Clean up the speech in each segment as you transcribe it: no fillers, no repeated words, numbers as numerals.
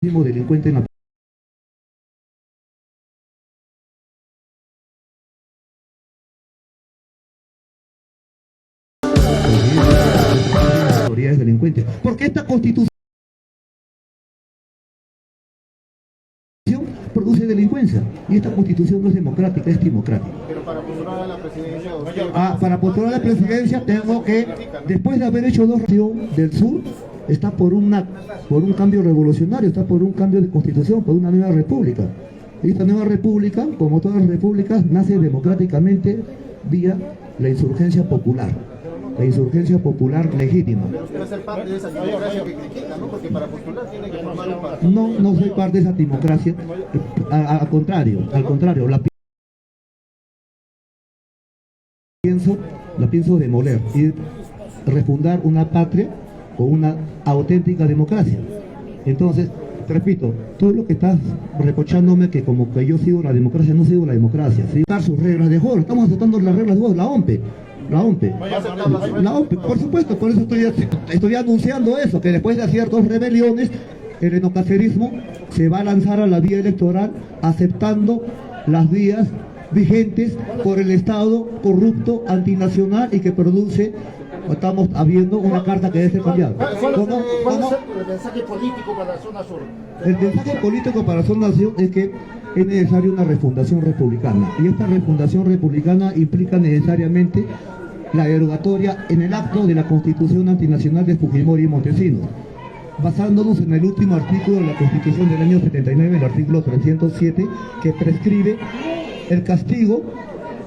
delincuente en la autoridades delincuentes. Porque esta constitución produce delincuencia y esta constitución no es democrática, es timocrática. Pero para postular a la presidencia... Para postular a la presidencia tengo que, después de haber hecho dos del sur, está por un cambio revolucionario, está por un cambio de constitución, por una nueva república. Y esta nueva república, como todas las repúblicas, nace democráticamente vía la insurgencia popular. La insurgencia popular legítima. Pero usted va a ser parte de esa democracia que critica, ¿no? Porque para postular tiene que formar un partido. No soy parte de esa democracia. Al contrario, la pienso demoler y refundar una patria con una auténtica democracia. Entonces, te repito, tú lo que estás reprochándome que como que yo sigo la democracia, no sigo la democracia, sigo sus reglas de juego, estamos aceptando las reglas de juego, la OMPE, por supuesto, por eso estoy anunciando eso, que después de ciertas rebeliones, el enocacerismo se va a lanzar a la vía electoral aceptando las vías vigentes por el Estado corrupto, antinacional y que produce, estamos habiendo una carta que debe ser cambiada. ¿Cuál es el mensaje político para la zona sur? El mensaje político para la zona sur es que es necesaria una refundación republicana y esta refundación republicana implica necesariamente la derogatoria en el acto de la Constitución antinacional de Fujimori y Montesinos, basándonos en el último artículo de la Constitución del año 79, el artículo 307, que prescribe el castigo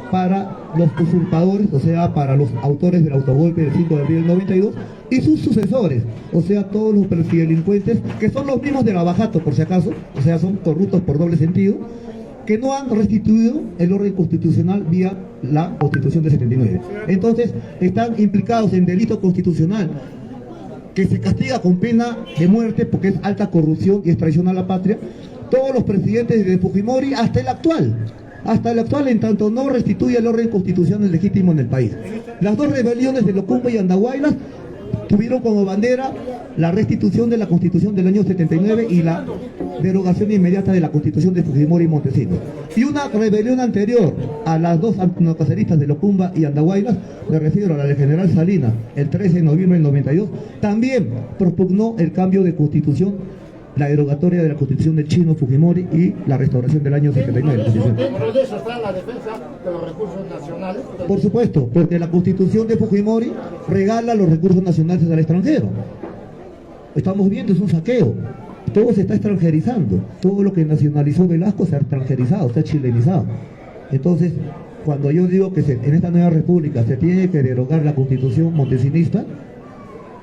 para los usurpadores, o sea, para los autores del autogolpe del 5 de abril del 92, y sus sucesores, o sea, todos los delincuentes, que son los mismos de Lavajato, por si acaso, o sea, son corruptos por doble sentido, que no han restituido el orden constitucional vía la Constitución de 79. Entonces, están implicados en delito constitucional, que se castiga con pena de muerte porque es alta corrupción y es traición a la patria, todos los presidentes de Fujimori hasta el actual en tanto no restituye el orden constitucional legítimo en el país. Las dos rebeliones de Locumba y Andahuaylas tuvieron como bandera la restitución de la Constitución del año 79 y la derogación inmediata de la Constitución de Fujimori y Montesinos. Y una rebelión anterior a las dos antinocaceristas de Locumba y Andahuaylas, me refiero a la del general Salinas, el 13 de noviembre del 92, también propugnó el cambio de constitución, la derogatoria de la Constitución del Chino Fujimori y la restauración del año 79. Dentro de eso está la defensa de los recursos nacionales. Por supuesto, porque la Constitución de Fujimori regala los recursos nacionales al extranjero. Estamos viendo, es un saqueo. Todo se está extranjerizando. Todo lo que nacionalizó Velasco se ha extranjerizado, se ha chilenizado. Entonces, cuando yo digo que en esta nueva república se tiene que derogar la Constitución montesinista,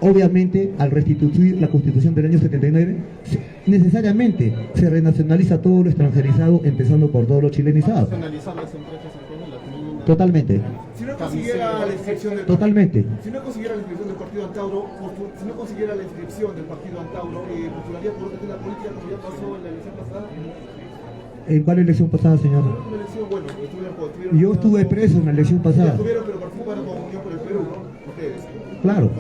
obviamente, al restituir la Constitución del año 79, necesariamente se renacionaliza todo lo extranjerizado, empezando por todo lo chilenizado. Totalmente. Si no consiguiera la inscripción del Totalmente. Si no consiguiera la inscripción del partido Antauro, si no consiguiera la inscripción del partido Antauro, postularía por otra tienda política como ya pasó en la elección pasada. ¿En cuál elección pasada, señor? Una elección, bueno, estuvieron yo estuve preso en la elección pasada. Estuvieron, pero participaron con Unión por el Perú, ustedes. Claro.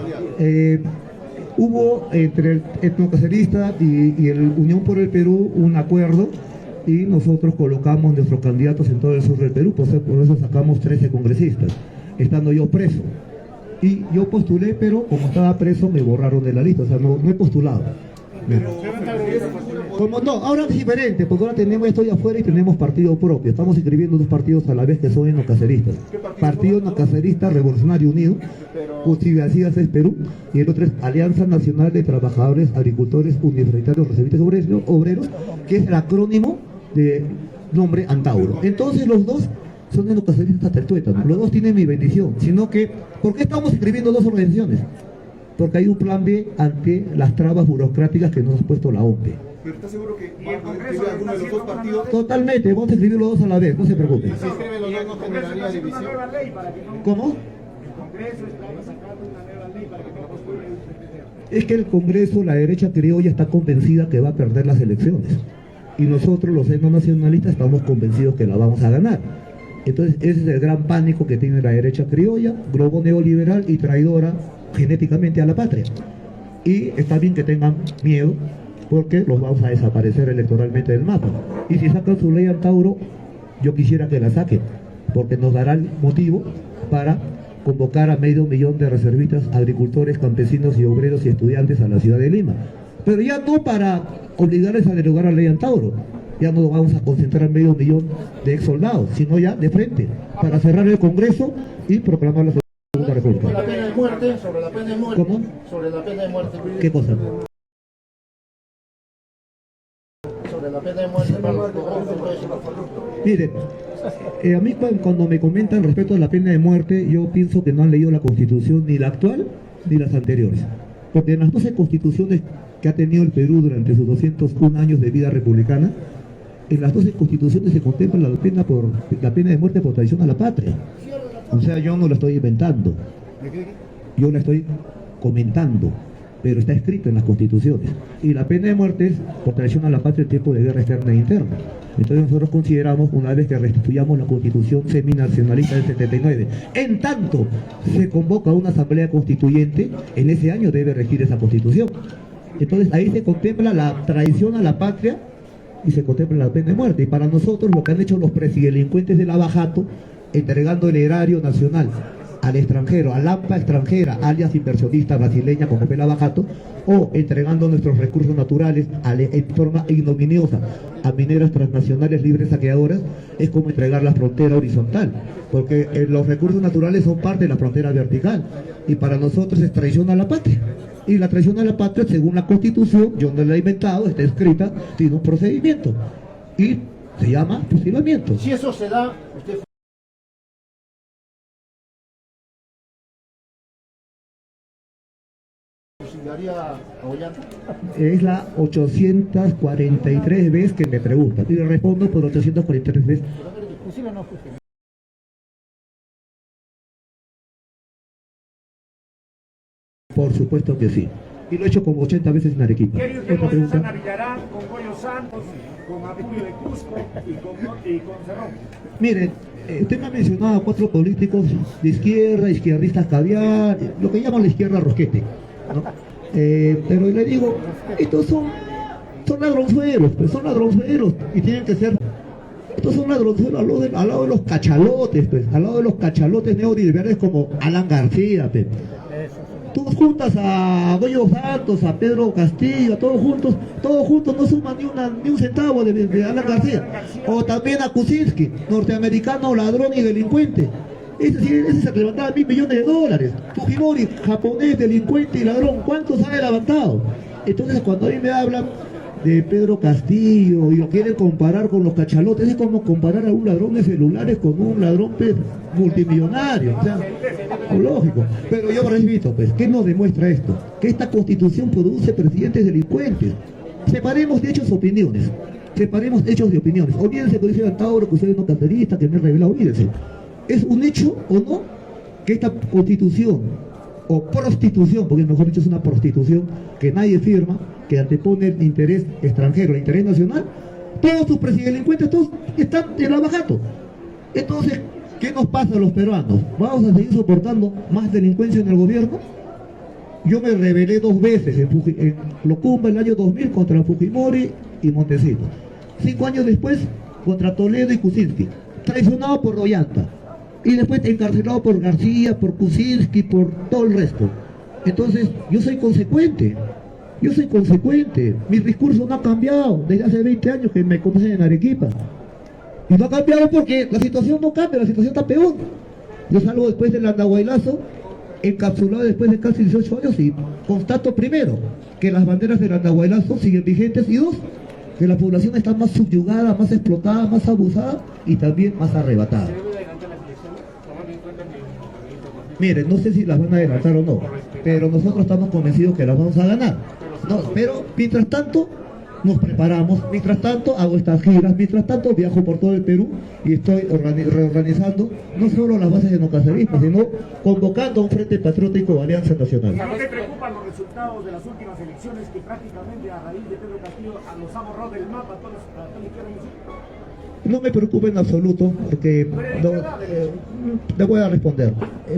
Hubo entre el etnocacerista y el Unión por el Perú un acuerdo y nosotros colocamos nuestros candidatos en todo el sur del Perú, por eso sacamos 13 congresistas, estando yo preso. Y yo postulé, pero como estaba preso me borraron de la lista, o sea, no he postulado. Como no, ahora es diferente, porque ahora estoy afuera y tenemos partido propio. Estamos inscribiendo dos partidos a la vez que son enocaceristas. Partido Enocacerista Revolucionario Unido, Justicias es Perú, y el otro es Alianza Nacional de Trabajadores, Agricultores, Universitarios, Reservistas Obreros, que es el acrónimo de nombre Antauro. Entonces los dos son enocaceristas hasta el tuétano, los dos tienen mi bendición, sino que, ¿por qué estamos escribiendo dos organizaciones? Porque hay un plan B ante las trabas burocráticas que nos ha puesto la OMPE. ¿Pero está seguro que van a inscribir alguno de los dos partidos? Totalmente, vamos a escribir los dos a la vez, no se preocupe. Si escriben los dos no generaría división. ¿Cómo? El Congreso está sacando una nueva ley para que no postulen. Es que el Congreso, la derecha criolla está convencida que va a perder las elecciones. Y nosotros, los etnonacionalistas, estamos convencidos que la vamos a ganar. Entonces, ese es el gran pánico que tiene la derecha criolla, globo neoliberal y traidora genéticamente a la patria. Y está bien que tengan miedo, porque los vamos a desaparecer electoralmente del mapa. Y si sacan su ley Antauro, yo quisiera que la saquen, porque nos dará el motivo para convocar a 500.000 de reservistas, agricultores, campesinos y obreros y estudiantes a la ciudad de Lima. Pero ya no para obligarles a derogar la ley Antauro, ya no vamos a concentrar 500.000 de ex soldados, sino ya de frente, para cerrar el Congreso y proclamar la Segunda República. Sobre la pena de muerte, sobre la pena de muerte. ¿Cómo? Sobre la pena de muerte. ¿Qué cosa? Sobre la pena de muerte para los corruptos, todo eso. Miren, a mí cuando me comentan respecto a la pena de muerte, yo pienso que no han leído la Constitución, ni la actual ni las anteriores. Porque en las 12 constituciones que ha tenido el Perú durante sus 201 años de vida republicana, en las 12 constituciones se contempla la pena de muerte por traición a la patria. O sea, yo no lo estoy inventando, yo la estoy comentando, pero está escrito en las constituciones. Y la pena de muerte es por traición a la patria en tiempo de guerra externa e interna. Entonces nosotros consideramos, una vez que restituyamos la constitución seminacionalista del 79, en tanto se convoca una asamblea constituyente, en ese año debe regir esa constitución. Entonces ahí se contempla la traición a la patria y se contempla la pena de muerte. Y para nosotros lo que han hecho los presidelincuentes de Lavajato, entregando el erario nacional al extranjero, a Lampa extranjera, alias inversionista brasileña como fue Lavajato, o entregando nuestros recursos naturales en forma ignominiosa a mineras transnacionales libres saqueadoras, es como entregar la frontera horizontal, porque los recursos naturales son parte de la frontera vertical, y para nosotros es traición a la patria. Y la traición a la patria, según la Constitución, yo no la he inventado, está escrita, tiene un procedimiento, y se llama fusilamiento. Si eso se da, usted fusilaría a Ollanta. Es la 843 vez que me preguntan, y le respondo por 843 veces. ¿Fusila o no fusila? Por supuesto que sí. Y lo he hecho como 80 veces en Arequipa. ¿Quiere usted Otra con Susana pregunta. Villarán, con Goyo Santos, con Abelio de Cusco y con Cerrón? Miren, usted me ha mencionado a 4 políticos de izquierda, izquierdistas caviar, lo que llaman la izquierda rosquete, ¿no? Pero le digo, estos son ladronzuelos, pues son ladronzuelos y tienen que ser. Estos son ladronzuelos al lado de los cachalotes, pues, al lado de los cachalotes neoliberales como Alan García, pues. Tú juntas a Goyo Santos, a Pedro Castillo, a todos juntos no suman ni un centavo de Alan García. O también a Kuczynski, norteamericano, ladrón y delincuente. Ese se levantaba $1.000 millones. Fujimori, japonés, delincuente y ladrón, ¿cuántos ha levantado? Entonces cuando a mí me hablan de Pedro Castillo y lo quieren comparar con los cachalotes, es como comparar a un ladrón de celulares con un ladrón multimillonario, o sea, lógico. Pero yo repito, pues, ¿qué nos demuestra esto? Que esta constitución produce presidentes delincuentes. Separemos de hechos opiniones, separemos hechos de opiniones. Olvídense que dice Antauro, que usted es no carterista, que me he revelado, olvídense. ¿Es un hecho o no que esta constitución, o prostitución, porque mejor dicho es una prostitución que nadie firma, que antepone el interés extranjero, el interés nacional? Todos sus presidelincuentes, todos están en Lavajato. Entonces, ¿qué nos pasa a los peruanos? ¿Vamos a seguir soportando más delincuencia en el gobierno? Yo me rebelé 2 veces en Locumba el año 2000 contra Fujimori y Montesinos. 5 años después contra Toledo y Kuczynski, traicionado por Ollanta. Y después encarcelado por García, por Kuczynski, por todo el resto. Entonces, yo soy consecuente. Mi discurso no ha cambiado desde hace 20 años que me conocen en Arequipa. Y no ha cambiado porque la situación no cambia, la situación está peor. Yo salgo después del andahuaylazo, encapsulado después de casi 18 años, y constato primero que las banderas del andahuaylazo siguen vigentes, y 2, que la población está más subyugada, más explotada, más abusada y también más arrebatada. Miren, no sé si las van a adelantar o no, pero nosotros estamos convencidos que las vamos a ganar. No, pero mientras tanto, nos preparamos. Mientras tanto hago estas giras, mientras tanto viajo por todo el Perú y estoy reorganizando no solo las bases genocaceristas, sino convocando a un frente patriótico de Alianza Nacional. ¿No te preocupan los resultados de las últimas elecciones que prácticamente a raíz de Pedro Castillo los ha borrado del mapa a toda la izquierda municipal? No me preocupa en absoluto, porque le voy a responder.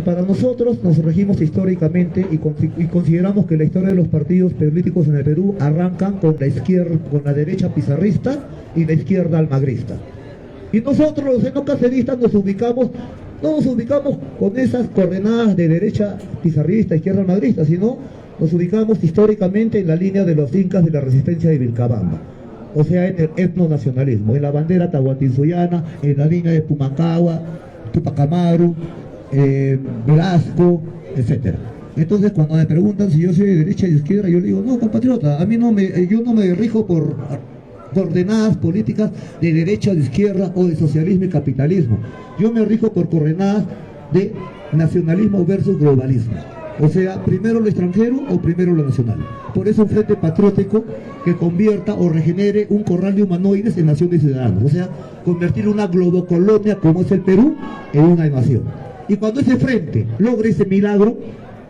Para nosotros nos regimos históricamente y consideramos que la historia de los partidos políticos en el Perú arrancan con la izquierda, con la derecha pizarrista y la izquierda almagrista. Y nosotros los genocaceristas no nos ubicamos con esas coordenadas de derecha pizarrista, izquierda almagrista, sino nos ubicamos históricamente en la línea de los incas de la resistencia de Vilcabamba. O sea, en el etnonacionalismo, en la bandera tahuantinsullana, en la línea de Pumancagua, Tupac Amaru, Velasco, etc. Entonces, cuando me preguntan si yo soy de derecha o de izquierda, yo le digo, no, compatriota, yo no me rijo por coordenadas políticas de derecha, de izquierda o de socialismo y capitalismo. Yo me rijo por coordenadas de nacionalismo versus globalismo. O sea, primero lo extranjero o primero lo nacional. Por eso un frente patriótico que convierta o regenere un corral de humanoides en nación de ciudadanos. O sea, convertir una globocolonia como es el Perú en una nación. Y cuando ese frente logre ese milagro,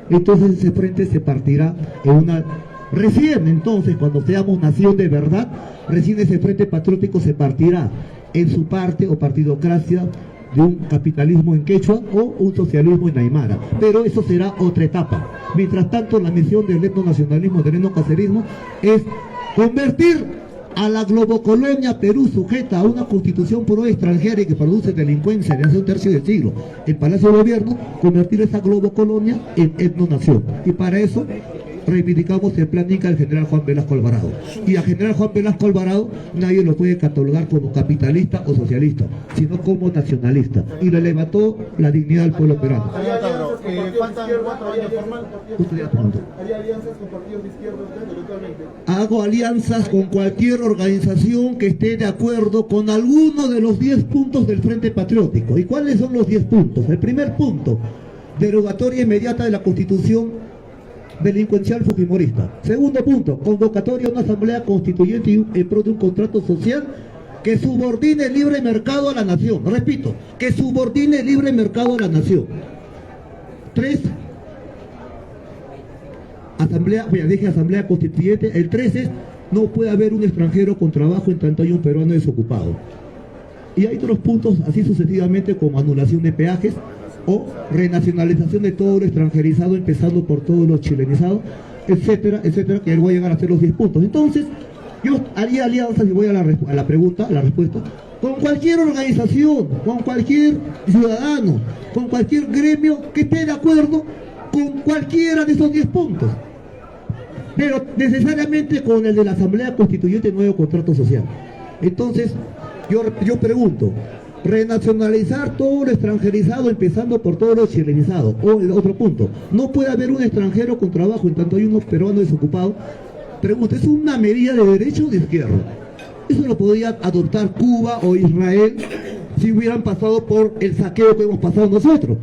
entonces ese frente se partirá en una... Recién entonces, cuando seamos nación de verdad, recién ese frente patriótico se partirá en su parte o partidocracia de un capitalismo en quechua o un socialismo en aymara, pero eso será otra etapa. Mientras tanto, la misión del etnonacionalismo, del etnocacerismo, es convertir a la globocolonia Perú, sujeta a una constitución pro extranjera y que produce delincuencia desde hace un tercio de siglo, el Palacio de Gobierno, convertir esa globocolonia en etnonación. Y para eso reivindicamos el plan Inca del general Juan Velasco Alvarado. Y al general Juan Velasco Alvarado nadie lo puede catalogar como capitalista o socialista, sino como nacionalista. Y le levantó la dignidad al pueblo peruano. Faltan 4 años formal. ¿Haría alianzas con partidos de izquierda eventualmente? Hago alianzas con cualquier organización que esté de acuerdo con alguno de los 10 puntos del Frente Patriótico. ¿Y cuáles son los 10 puntos? El primer punto, derogatoria inmediata de la Constitución delincuencial fujimorista. Segundo punto, convocatoria a una asamblea constituyente en pro de un contrato social que subordine el libre mercado a la nación. Repito, que subordine el libre mercado a la nación. 3, asamblea constituyente. El 3 es, no puede haber un extranjero con trabajo en tanto hay un peruano desocupado. Y hay otros puntos así sucesivamente, como anulación de peajes o renacionalización de todo lo extranjerizado, empezando por todos los chilenizados, etcétera, etcétera, que voy a llegar a hacer los 10 puntos. Entonces, yo haría alianzas, y voy a la respuesta, con cualquier organización, con cualquier ciudadano, con cualquier gremio que esté de acuerdo con cualquiera de esos 10 puntos. Pero necesariamente con el de la Asamblea Constituyente Nuevo Contrato Social. Entonces, yo pregunto, renacionalizar todo lo extranjerizado, empezando por todo lo chilenizado. O el otro punto, no puede haber un extranjero con trabajo en tanto hay unos peruanos desocupados. Pregunto, ¿es una medida de derecha o de izquierda? Eso lo podría adoptar Cuba o Israel si hubieran pasado por el saqueo que hemos pasado nosotros,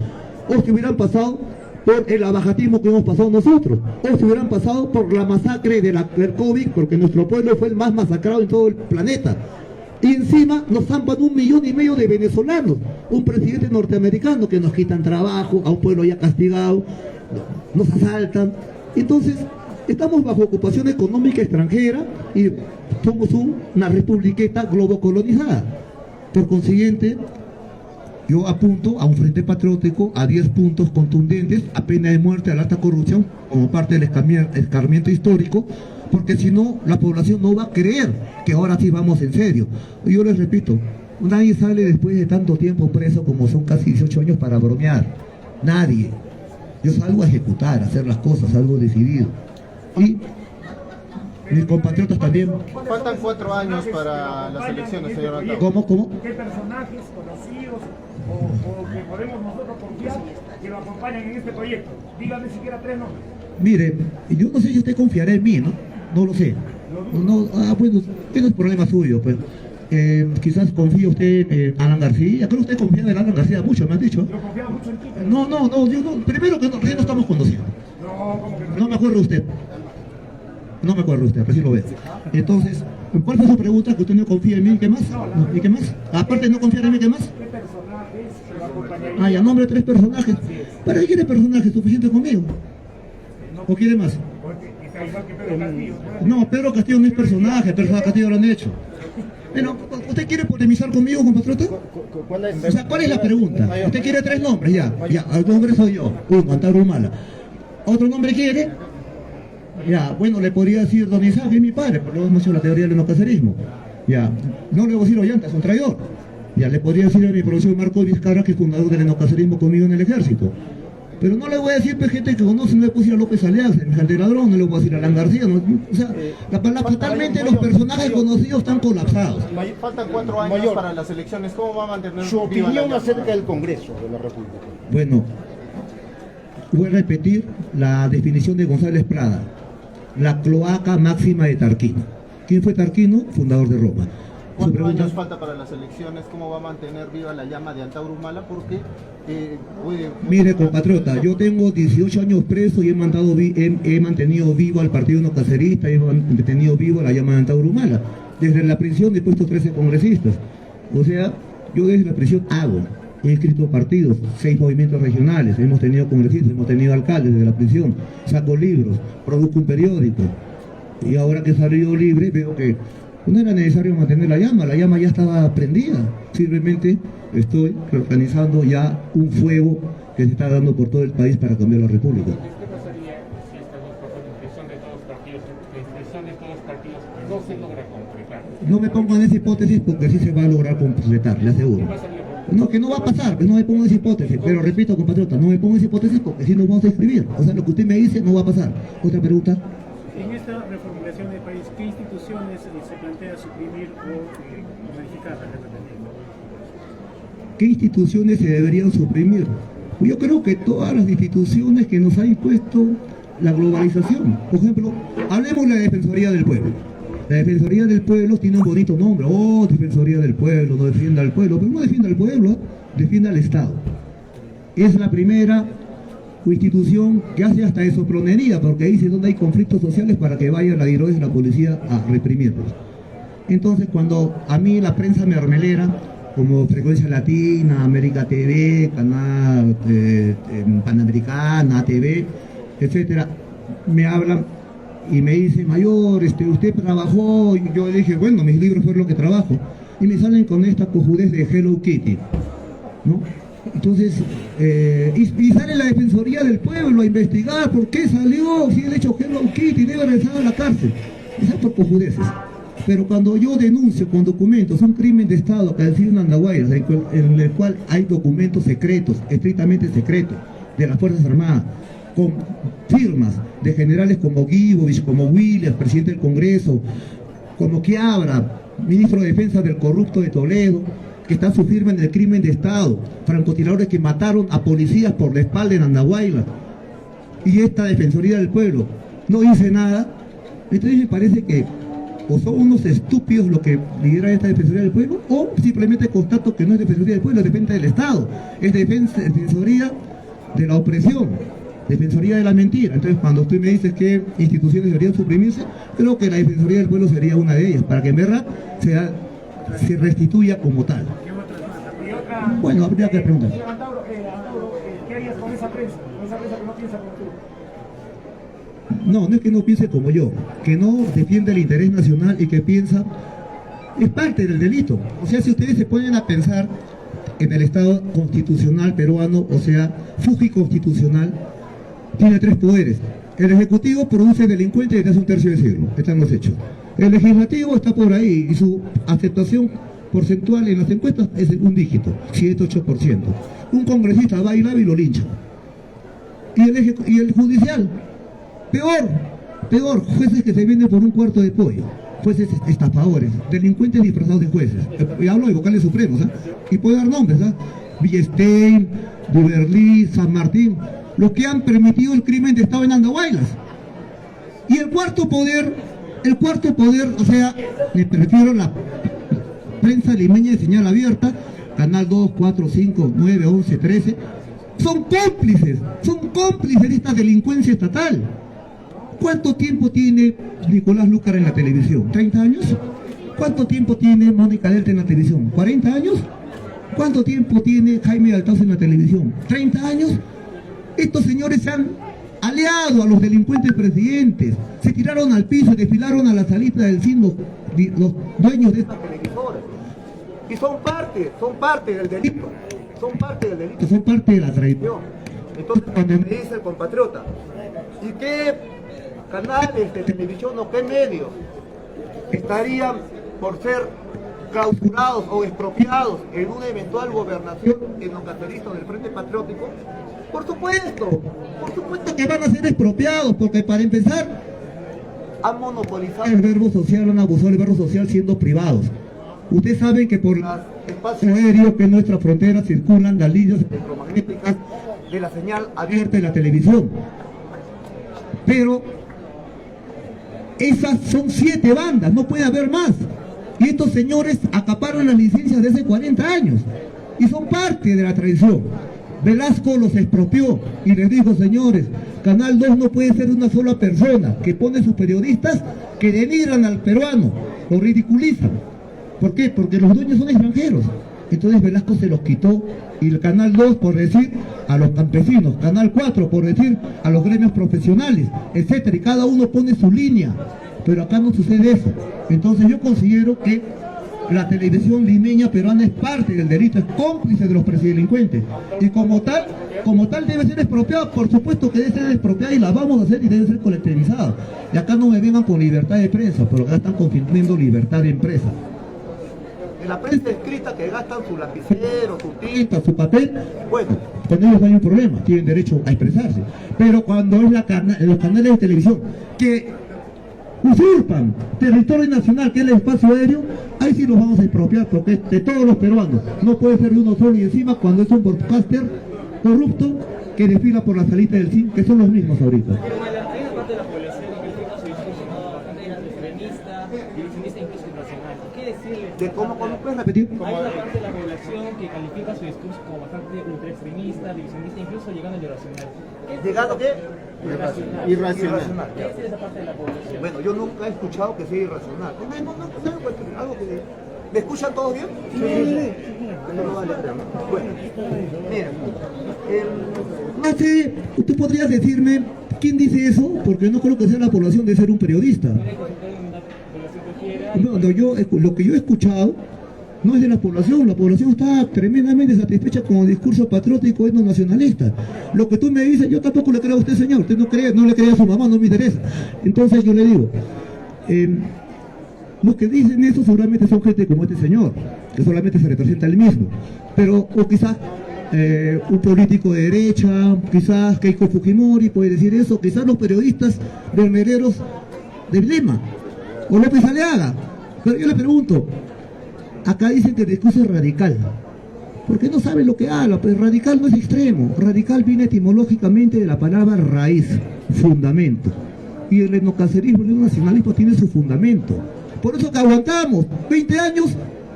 o si hubieran pasado por el abajatismo que hemos pasado nosotros, o si hubieran pasado por la masacre del COVID, porque nuestro pueblo fue el más masacrado en todo el planeta. Y encima nos zampan 1,5 millones de venezolanos, un presidente norteamericano que nos quitan trabajo, a un pueblo ya castigado, nos asaltan. Entonces, estamos bajo ocupación económica extranjera y somos una republiqueta globocolonizada. Por consiguiente, yo apunto a un frente patriótico, a 10 puntos contundentes, a pena de muerte, a la alta corrupción, como parte del escarmiento histórico, porque si no, la población no va a creer que ahora sí vamos en serio. Yo les repito, nadie sale después de tanto tiempo preso como son casi 18 años para bromear. Nadie. Yo salgo a ejecutar, a hacer las cosas, algo decidido. Y mis compatriotas también. Faltan 4 años para las elecciones, señor Antauro. ¿Cómo? ¿Qué personajes conocidos o que podemos nosotros confiar que lo acompañan en este proyecto? Dígame siquiera 3 nombres. Mire, yo no sé si usted confiará en mí, ¿no? No lo sé. Bueno, eso es problema suyo, pues. Quizás confíe usted en Alan García. Creo que usted confía en Alan García mucho, me han dicho. Yo confiaba mucho en ti. Yo no. Primero que recién no estamos conociendo. No, como que No me acuerdo usted. No me acuerdo usted, recién lo veo. Entonces, ¿Cuál fue su pregunta? ¿Que usted no confía en mí? ¿Qué más? No, ¿y qué más? Aparte de no confiar en mí, ¿qué más? ¿Qué personajes lo acompañarían? Ah, ya nombre 3 personajes. ¿Para qué quiere personajes? ¿Suficiente conmigo? ¿O quiere más? Está igual que Pedro Castillo. No, Pedro Castillo no es personaje, Pedro Castillo lo han hecho. Pero, ¿usted quiere polemizar conmigo, compatriota? O sea, ¿cuál es la pregunta? ¿Usted quiere 3 nombres? Ya, el nombre soy yo, uno, Antauro Humala. ¿Otro nombre quiere? Ya, bueno, le podría decir Don Isaac, que es mi padre, porque hemos hecho la teoría del enocacerismo. Ya, no le voy a decir Ollanta, es un traidor. Ya, le podría decir a mi profesor Marco Vizcarra, que es fundador del enocacerismo conmigo en el ejército. Pero no le voy a decir, pues, gente que conoce, no le puedo decir a López Alianza, el de Ladrón, no le voy a decir a Alan García. No, o sea, totalmente los personajes conocidos están colapsados. Faltan 4 años para las elecciones. ¿Cómo va a mantener Su opinión acerca del Congreso de la República? Bueno, voy a repetir la definición de González Prada: la cloaca máxima de Tarquino. ¿Quién fue Tarquino? Fundador de Roma. 4 años falta para las elecciones. ¿Cómo va a mantener viva la llama de Antauro Humala? Porque mire, compatriota, yo tengo 18 años preso y he mantenido vivo al partido no cacerista, he mantenido vivo la llama de Antauro Humala. Desde la prisión he puesto 13 congresistas. O sea, yo desde la prisión he escrito partidos, 6 movimientos regionales, hemos tenido congresistas, hemos tenido alcaldes desde la prisión, saco libros, produzco un periódico. Y ahora que he salido libre veo que no era necesario mantener la llama ya estaba prendida. Simplemente estoy organizando ya un fuego que se está dando por todo el país para cambiar la República. ¿Qué pasaría si esta intención de todos los partidos no se logra concretar? No me pongo en esa hipótesis porque sí se va a lograr completar, le aseguro. No, que no va a pasar, que no me pongo en esa hipótesis, pero repito, compatriota, no me pongo en esa hipótesis porque si nos vamos a escribir. O sea, lo que usted me dice no va a pasar. ¿Otra pregunta? En esta reformulación del país, ¿qué instituciones se plantea suprimir o modificar? ¿Qué instituciones se deberían suprimir? Yo creo que todas las instituciones que nos ha impuesto la globalización. Por ejemplo, hablemos de la Defensoría del Pueblo. La Defensoría del Pueblo tiene un bonito nombre. Oh, Defensoría del Pueblo, no defienda al pueblo. Pero no defienda al pueblo, defienda al Estado. Es la primera institución que hace hasta de sopronería, porque dice donde hay conflictos sociales para que vaya la DIROES y la policía a reprimirlos. Entonces, cuando a mí la prensa mermelera, como Frecuencia Latina, América TV, Canal Panamericana, TV, etcétera, me hablan y me dicen: mayor, usted trabajó, y yo le dije: bueno, mis libros fueron lo que trabajo, y me salen con esta cojudez de Hello Kitty, ¿no? Entonces, y sale la Defensoría del Pueblo a investigar por qué salió, si él hecho Hello Kitty, debe regresar a la cárcel. Esas por cojudeces. Pero cuando yo denuncio con documentos un crimen de Estado que ha sido en Andahuaylas, en el cual hay documentos secretos, estrictamente secretos, de las Fuerzas Armadas, con firmas de generales como Guibovich, como Williams, presidente del Congreso, como Quiabra, ministro de Defensa del corrupto de Toledo, que está su firma en el crimen de Estado, francotiradores que mataron a policías por la espalda en Andahuaylas, y esta Defensoría del Pueblo no dice nada. Entonces me parece que o son unos estúpidos los que lideran esta Defensoría del Pueblo, o simplemente constato que no es Defensoría del Pueblo, es defensa del Estado, es Defensoría de la opresión, Defensoría de la mentira. Entonces, cuando usted me dice qué instituciones deberían suprimirse, creo que la Defensoría del Pueblo sería una de ellas, para que en verdad se restituya como tal. Bueno, habría que preguntar. Antauro, ¿qué harías con esa prensa? Con esa prensa que no piensa como tú. No, no es que no piense como yo, que no defiende el interés nacional y que piensa, es parte del delito. O sea, si ustedes se ponen a pensar en el Estado constitucional peruano, o sea, fujiconstitucional, tiene 3 poderes. El Ejecutivo produce delincuentes desde hace un tercio de siglo, están los hechos. El Legislativo está por ahí y su aceptación porcentual en las encuestas es un dígito, 7-8%. Un congresista va y lo lincha. Y el judicial, peor, jueces que se venden por un cuarto de pollo, jueces estafadores, delincuentes disfrazados de jueces. Y hablo de vocales supremos, y puedo dar nombres, Villestein, Duverly, San Martín, los que han permitido el crimen de Estado en Andahuaylas. Y el cuarto poder, o sea, me prefiero la prensa limeña de señal abierta, Canal 2, 4, 5, 9, 11, 13, son cómplices de esta delincuencia estatal. ¿Cuánto tiempo tiene Nicolás Lúcar en la televisión? ¿30 años? ¿Cuánto tiempo tiene Mónica Delta en la televisión? ¿40 años? ¿Cuánto tiempo tiene Jaime Altaz en la televisión? ¿30 años? Estos señores se han aliado a los delincuentes presidentes, se tiraron al piso y desfilaron a la salita del cine los dueños de estas televisoras. Y son parte del delito. Son parte del delito. Son parte de la traición. Entonces, cuando me dice el compatriota, ¿y qué canales de televisión o qué medios estarían por ser clausurados o expropiados en una eventual gobernación etnocacerista del Frente Patriótico? Por supuesto que van a ser expropiados, porque para empezar han monopolizado el verbo social, han abusado del verbo social siendo privados. Ustedes saben que por el espacio aéreo que en nuestra frontera circulan las líneas electromagnéticas de la señal abierta de la televisión. Pero esas son 7 bandas, no puede haber más. Y estos señores acaparan las licencias de hace 40 años y son parte de la tradición. Velasco los expropió y les dijo, señores, Canal 2 no puede ser una sola persona que pone sus periodistas que denigran al peruano, lo ridiculizan. ¿Por qué? Porque los dueños son extranjeros. Entonces Velasco se los quitó, y el Canal 2 por decir a los campesinos, Canal 4 por decir a los gremios profesionales, etcétera, y cada uno pone su línea. Pero acá no sucede eso. Entonces yo considero que la televisión limeña peruana es parte del delito, es cómplice de los presidelincuentes, y como tal debe ser expropiada. Por supuesto que debe ser expropiada, y la vamos a hacer, y debe ser colectivizada. Y acá no me vengan con libertad de prensa, porque acá están confiriendo libertad de empresa. En la prensa escrita, que gastan su lapicero, su tinta, su papel, bueno, con ellos no hay un problema, tienen derecho a expresarse. Pero cuando es los canales de televisión que usurpan territorio nacional, que es el espacio aéreo, ahí sí los vamos a expropiar, porque es de todos los peruanos. No puede ser de uno solo, y encima cuando es un broadcaster corrupto que desfila por la salita del CIN, que son los mismos ahorita. Hay una parte de la población que en este caso es bastante extremista, divisionista, incluso irracional. ¿Qué decirle? ¿De cómo puedes repetir? Hay una parte de la población que califica su discurso como bastante ultraextremista, divisionista, incluso llegando al irracional. ¿Llegando qué? Irracional. ¿Qué decir esa parte de la población? Bueno, yo nunca he escuchado que sea irracional. Algo que... ¿Me escuchan todos bien? Sí. No vale. Bueno, mira, no sé, tú podrías decirme quién dice eso, porque no creo que sea la población de ser un periodista. No, lo que yo he escuchado no es de la población está tremendamente satisfecha con el discurso patriótico etnonacionalista. Lo que tú me dices, yo tampoco le creo a usted, señor. Usted no le cree a su mamá, no me interesa. Entonces yo le digo, los que dicen eso seguramente son gente como este señor, que solamente se representa a él mismo. Pero, o quizás un político de derecha, quizás Keiko Fujimori puede decir eso, quizás los periodistas verdaderos del Lema, o López Aliaga. Pero yo le pregunto, acá dicen que el discurso es radical, porque no saben lo que habla. Pues radical no es extremo, radical viene etimológicamente de la palabra raíz, fundamento, y el etnocacerismo, el nacionalismo tiene su fundamento. Por eso que aguantamos 20 años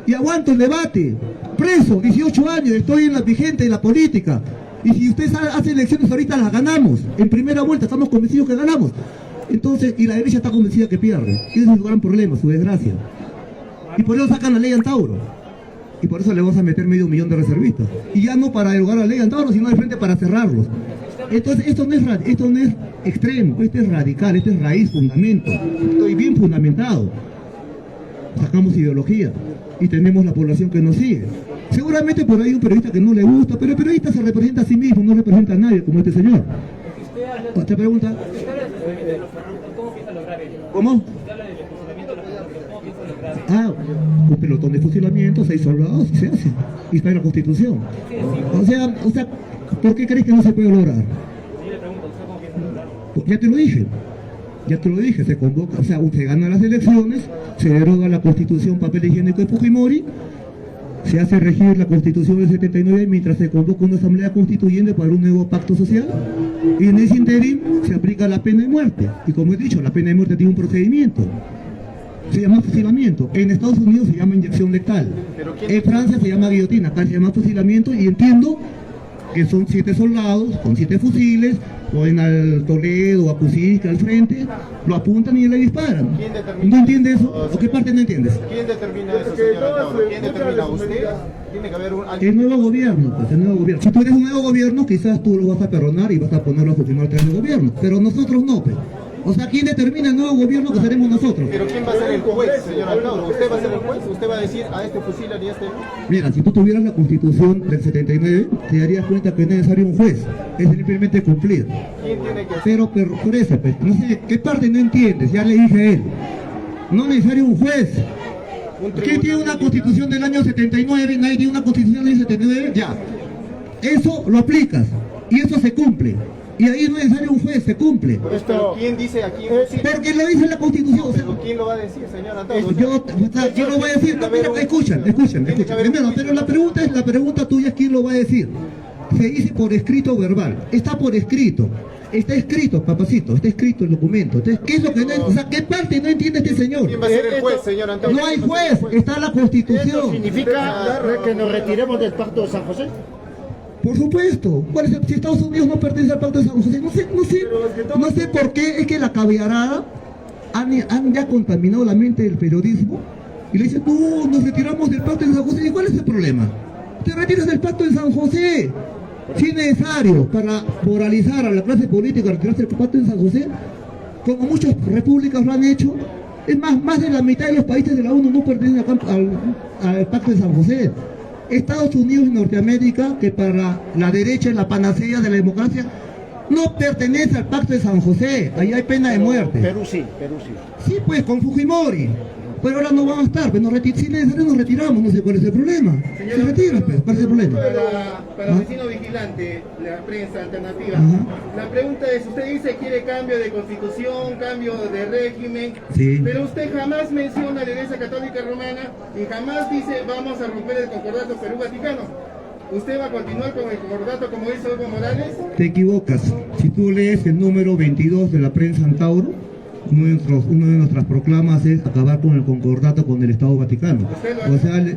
y aguanto el debate, preso 18 años, estoy en la vigente de la política, y si usted hace elecciones ahorita las ganamos, en primera vuelta estamos convencidos que ganamos. Entonces, y la derecha está convencida que pierde. Ese es su gran problema, su desgracia. Y por eso sacan la ley Antauro. Y por eso le vamos a meter 500.000 de reservistas. Y ya no para derogar la ley Antauro, sino de frente para cerrarlos. Entonces, esto no es extremo, esto es radical, esto es raíz, fundamento. Estoy bien fundamentado. Sacamos ideología y tenemos la población que nos sigue. Seguramente por ahí hay un periodista que no le gusta, pero el periodista se representa a sí mismo, no representa a nadie, como este señor. ¿Usted pregunta? ¿Cómo piensa lograr ello? ¿Cómo? Usted habla del fusilamiento de la población, ¿cómo piensa lograr ello? Un pelotón de fusilamiento, 6 soldados, y se hace. Y está en la Constitución. O sea, ¿por qué crees que no se puede lograr? Yo le pregunto, ¿usted cómo piensa lograrlo? Pues ya te lo dije, se convoca, o sea, se gana las elecciones, se deroga la Constitución papel higiénico de Fujimori, se hace regir la Constitución del 79 mientras se convoca una asamblea constituyente para un nuevo pacto social, y en ese interín se aplica la pena de muerte. Y como he dicho, la pena de muerte tiene un procedimiento, se llama fusilamiento. En Estados Unidos se llama inyección letal, en Francia se llama guillotina, acá se llama fusilamiento, y entiendo que son 7 soldados con 7 fusiles, ponen al Toledo o a Cusica al frente, lo apuntan y le disparan. ¿Quién determina? ¿No entiendes eso? ¿O qué parte no entiendes? ¿Quién determina eso, señor Antauro? ¿Quién determina? ¿Usted? Tiene que haber El nuevo gobierno, pues el nuevo gobierno. Si tú eres un nuevo gobierno, quizás tú lo vas a perdonar y vas a ponerlo a funcionar tras el gobierno, pero nosotros no, pues. O sea, ¿quién determina el nuevo gobierno que seremos nosotros? Pero ¿quién va a ser el juez, señor Antauro? ¿Usted va a ser el juez? ¿Usted va a decir a este fusilan y a este no? Mira, si tú tuvieras la constitución del 79, te darías cuenta que es necesario un juez, es simplemente cumplir. ¿Quién tiene que hacer? Pero por eso, pues, no sé, ¿qué parte no entiendes? Ya le dije a él. No es necesario un juez. ¿Quién tiene una constitución del año 79? Nadie tiene una constitución del año 79, ya. Eso lo aplicas y eso se cumple. Y ahí no es necesario un juez, se cumple. Pero ¿quién dice a quién fusila? Porque lo dice la constitución. O sea, ¿Pero quién lo va a decir, señor Antauro? yo lo voy a decir, no, mira, escuchan. Primero, pero la pregunta tuya es quién lo va a decir. Se dice por escrito o verbal. Está por escrito. Está escrito, papacito, está escrito el documento. Entonces, ¿qué es lo que no entiende? O sea, ¿qué parte no entiende este señor? ¿Quién va a ser el juez, señor Antauro? No hay juez, está la constitución. ¿Significa que nos retiremos del Pacto de San José? Por supuesto. Si Estados Unidos no pertenece al Pacto de San José, no sé por qué es que la caviarada han ya contaminado la mente del periodismo y le dicen, no, nos retiramos del Pacto de San José. ¿Y cuál es el problema? Te retiras del Pacto de San José. Si es necesario para moralizar a la clase política retirarse del Pacto de San José, como muchas repúblicas lo han hecho, es más de la mitad de los países de la ONU no pertenecen al Pacto de San José. Estados Unidos y Norteamérica, que para la derecha es la panacea de la democracia, no pertenece al Pacto de San José. Ahí hay pena de muerte. Perú sí. Sí, pues, con Fujimori. Pero ahora no van a estar, pues si es necesario nos retiramos, no sé cuál es el problema. Se retira, pues, ¿cuál es el problema? Para vecino vigilante, la prensa alternativa, la pregunta es, usted dice quiere cambio de constitución, cambio de régimen, sí, pero usted jamás menciona la Iglesia Católica Romana y jamás dice vamos a romper el concordato Perú-Vaticano. ¿Usted va a continuar con el concordato como dice Evo Morales? Te equivocas. Si tú lees el número 22 de la prensa Antauro, una de nuestras proclamas es acabar con el concordato con el Estado Vaticano. O sea, le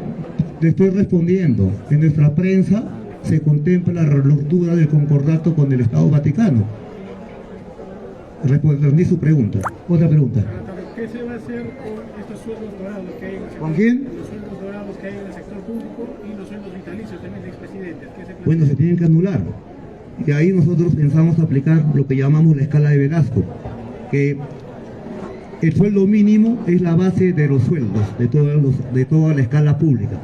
estoy respondiendo. En nuestra prensa se contempla la ruptura del concordato con el Estado Vaticano. Respondí su pregunta. Otra pregunta. ¿Qué se va a hacer con estos sueldos dorados que hay en el sector? ¿Con quién? Los sueldos dorados que hay en el sector público y los sueldos vitalicios también de expresidentes. Bueno, se tienen que anular. Y ahí nosotros pensamos aplicar lo que llamamos la escala de Velasco, que el sueldo mínimo es la base de los sueldos de toda la escala pública.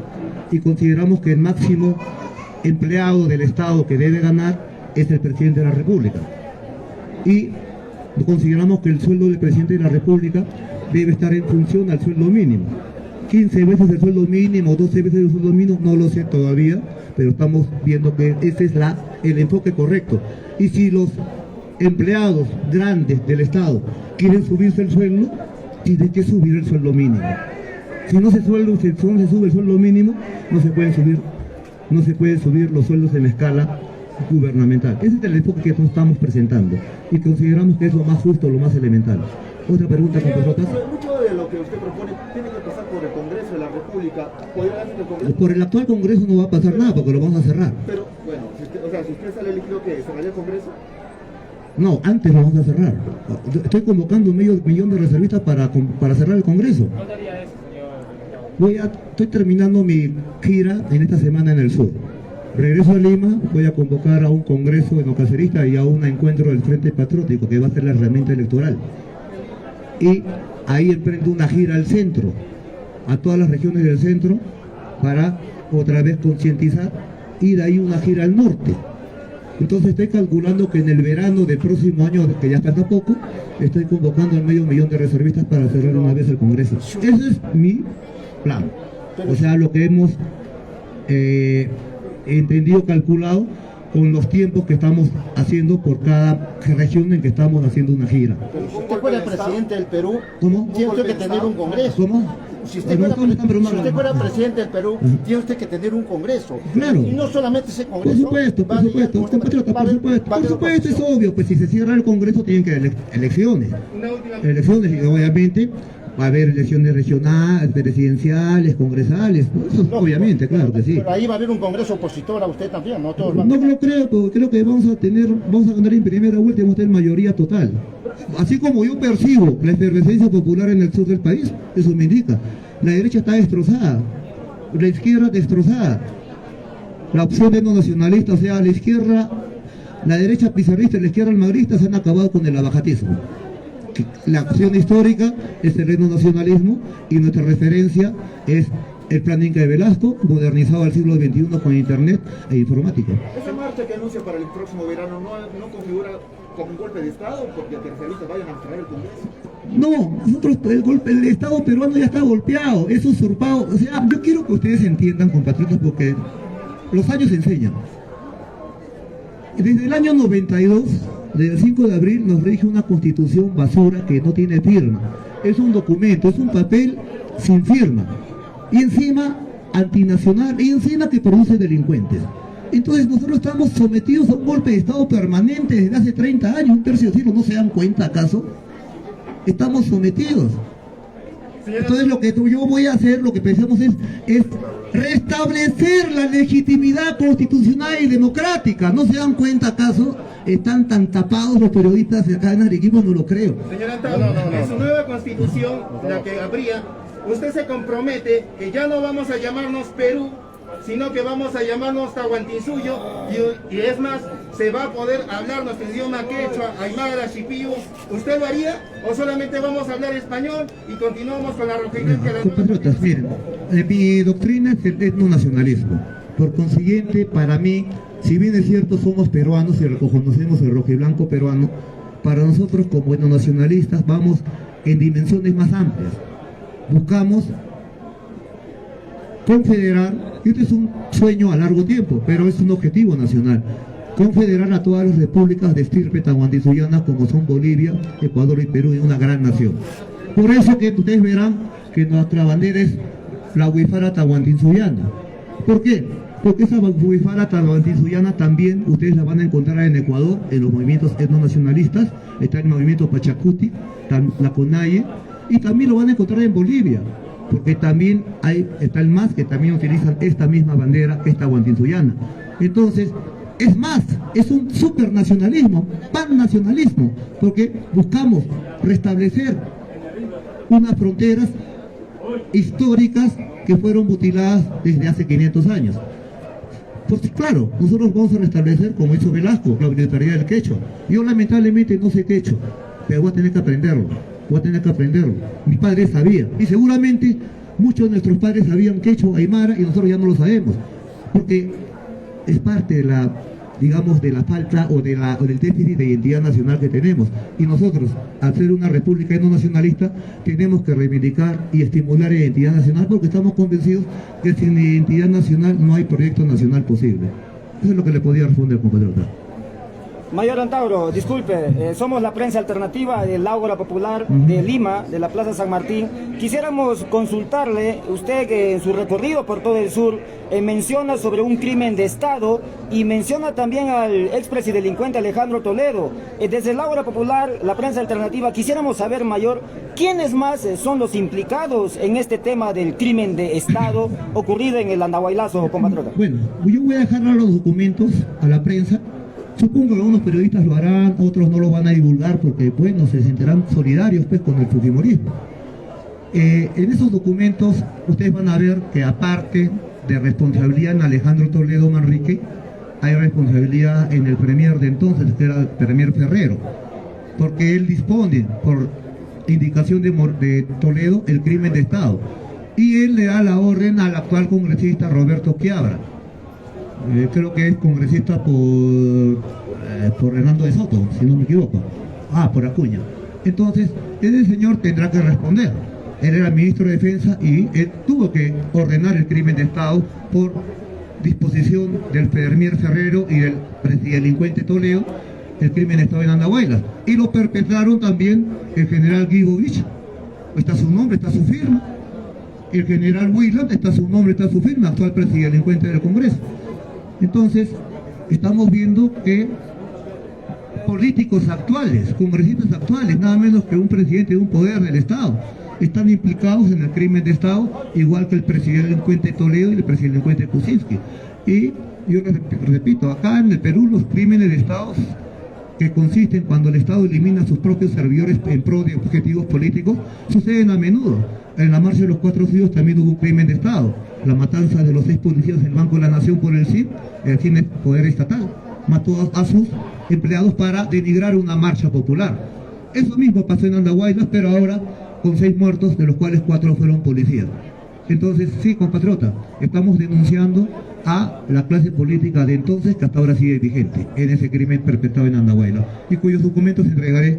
Y consideramos que el máximo empleado del Estado que debe ganar es el presidente de la República. Y consideramos que el sueldo del presidente de la República debe estar en función al sueldo mínimo. 15 veces el sueldo mínimo, 12 veces el sueldo mínimo, no lo sé todavía, pero estamos viendo que ese es el enfoque correcto. Y si los empleados grandes del Estado quieren subirse el sueldo, tienen que subir el sueldo mínimo. Si no se sube el sueldo mínimo, no se pueden subir los sueldos en la escala gubernamental. Ese es el enfoque que nosotros estamos presentando y consideramos que es lo más justo, lo más elemental. Otra pregunta, compatriotas. Mucho de lo que usted propone tiene que pasar por el Congreso de la República. ¿Podría hacer el Congreso? Por el actual Congreso no va a pasar nada porque lo vamos a cerrar. Pero, bueno, si usted sale elegido, ¿qué? ¿Cerraría el Congreso? No, antes lo vamos a cerrar. Estoy convocando 1 millón de reservistas para cerrar el Congreso. ¿Cuándo haría eso, señor? Estoy terminando mi gira en esta semana en el sur. Regreso a Lima, voy a convocar a un congreso enocacerista y a un encuentro del Frente Patriótico, que va a ser la herramienta electoral. Y ahí emprendo una gira al centro, a todas las regiones del centro, para otra vez concientizar, y de ahí una gira al norte. Entonces estoy calculando que en el verano del próximo año, que ya falta poco, estoy convocando al 1 millón de reservistas para cerrar una vez el Congreso. Ese es mi plan. O sea, lo que hemos entendido, calculado, con los tiempos que estamos haciendo por cada región en que estamos haciendo una gira. Pero si usted fuera presidente del Perú, ¿cómo? tiene usted que tener un Congreso. ¿Cómo? Si usted fuera presidente del Perú, tiene usted que tener un Congreso. Claro. Y no solamente ese Congreso. Por supuesto, compatriota, por supuesto, es obvio, pues si se cierra el Congreso tienen que haber elecciones. Y obviamente Va a haber elecciones regionales, presidenciales, congresales, eso obviamente, claro que sí. Pero ahí va a haber un congreso opositor a usted también, ¿no? Todos No van lo creo, porque creo que vamos a ganar en primera vuelta y vamos a tener mayoría total. Así como yo percibo la efervescencia popular en el sur del país, eso me indica. La derecha está destrozada, la izquierda destrozada. La opción de no nacionalista, o sea, la izquierda, la derecha pizarrista y la izquierda almagrista se han acabado con el abajatismo. La acción histórica es el nacionalismo y nuestra referencia es el plan Inca de Velasco, modernizado al siglo XXI con internet e informática. Esa marcha que anuncia para el próximo verano no configura como un golpe de Estado porque los terroristas vayan a cerrar el Congreso. No, nosotros el Estado peruano ya está golpeado, es usurpado. O sea, yo quiero que ustedes entiendan, compatriotas, porque los años enseñan. Desde el año 92, desde el 5 de abril, nos rige una constitución basura que no tiene firma. Es un documento, es un papel sin firma. Y encima antinacional, y encima que produce delincuentes. Entonces nosotros estamos sometidos a un golpe de Estado permanente desde hace 30 años, un tercio de siglo, ¿no se dan cuenta acaso? Estamos sometidos. Entonces lo que yo voy a hacer, lo que pensamos es restablecer la legitimidad constitucional y democrática. ¿No se dan cuenta acaso? Están tan tapados los periodistas acá en Arequipa, no lo creo. Señor Antauro, en su nueva constitución, la que habría, usted se compromete que ya no vamos a llamarnos Perú, sino que vamos a llamarnos Tahuantinsuyo, y es más, se va a poder hablar nuestro idioma quechua, aymara, shipibo. ¿Usted lo haría o solamente vamos a hablar español y continuamos con la rojinencia? Compatriotas, miren, mi doctrina es el etnonacionalismo. Por consiguiente, para mí, si bien es cierto somos peruanos y reconocemos el rojiblanco peruano, para nosotros como etnonacionalistas vamos en dimensiones más amplias. Buscamos confederar, y este es un sueño a largo tiempo, pero es un objetivo nacional, confederar a todas las repúblicas de estirpe tahuantinsuyanas como son Bolivia, Ecuador y Perú, en una gran nación. Por eso que ustedes verán que nuestra bandera es la huifara tahuantinsuyana. ¿Por qué? Porque esa huifara tahuantinsuyana también ustedes la van a encontrar en Ecuador, en los movimientos etnonacionalistas, está el movimiento Pachacuti, la CONAIE, y también lo van a encontrar en Bolivia, porque también está el MAS que también utilizan esta misma bandera, esta tahuantinsuyana. Entonces, es más, es un supernacionalismo, pannacionalismo, porque buscamos restablecer unas fronteras históricas que fueron mutiladas desde hace 500 años. Pues claro, nosotros vamos a restablecer, como hizo Velasco, la obligatoriedad del quechua. Yo lamentablemente no sé quechua, pero voy a tener que aprenderlo. Mi padre sabía, y seguramente muchos de nuestros padres sabían quechua, aymara, y nosotros ya no lo sabemos, porque es parte de la, digamos, de la falta o del déficit de identidad nacional que tenemos. Y nosotros, al ser una república no nacionalista, tenemos que reivindicar y estimular la identidad nacional, porque estamos convencidos que sin identidad nacional no hay proyecto nacional posible. Eso es lo que le podía responder, compatriota. Mayor Antauro, disculpe, somos la prensa alternativa del Ágora Popular de Lima, de la Plaza San Martín. Quisiéramos consultarle, usted que en su recorrido por todo el sur menciona sobre un crimen de Estado y menciona también al expresidente delincuente Alejandro Toledo. Desde el Ágora Popular, la prensa alternativa, quisiéramos saber, Mayor, ¿quiénes más son los implicados en este tema del crimen de Estado ocurrido en el Andahuaylazo, compatriota? Bueno, yo voy a dejar los documentos a la prensa. Supongo que algunos periodistas lo harán, otros no lo van a divulgar porque, bueno, se sentirán solidarios pues con el fujimorismo. En esos documentos ustedes van a ver que aparte de responsabilidad en Alejandro Toledo Manrique, hay responsabilidad en el premier de entonces, que era el premier Ferrero, porque él dispone, por indicación de Toledo, el crimen de Estado, y él le da la orden al actual congresista Roberto Quiabra. Creo que es congresista por Hernando de Soto, si no me equivoco. Por Acuña. Entonces, ese señor tendrá que responder. Él era ministro de Defensa y él tuvo que ordenar el crimen de Estado por disposición del premier Ferrero y del delincuente Toledo, el crimen de Estado en Andahuaylas. Y lo perpetraron también el general Guibovich. Está su nombre, está su firma. El general Wieland, está su nombre, está su firma, actual presidente delincuente del Congreso. Entonces, estamos viendo que políticos actuales, congresistas actuales, nada menos que un presidente de un poder del Estado, están implicados en el crimen de Estado, igual que el presidente Toledo y el presidente Kuczynski. Y yo repito, acá en el Perú los crímenes de Estado que consisten cuando el Estado elimina a sus propios servidores en pro de objetivos políticos, suceden a menudo. En la marcha de los 4 Ríos también hubo un crimen de Estado, la matanza de los 6 policías del Banco de la Nación por el CIP, tiene poder estatal, mató a sus empleados para denigrar una marcha popular. Eso mismo pasó en Andahuaylas, pero ahora con 6 muertos, de los cuales 4 fueron policías. Entonces, sí, compatriota, estamos denunciando a la clase política de entonces, que hasta ahora sigue vigente, en ese crimen perpetrado en Andahuaylas, y cuyos documentos entregaré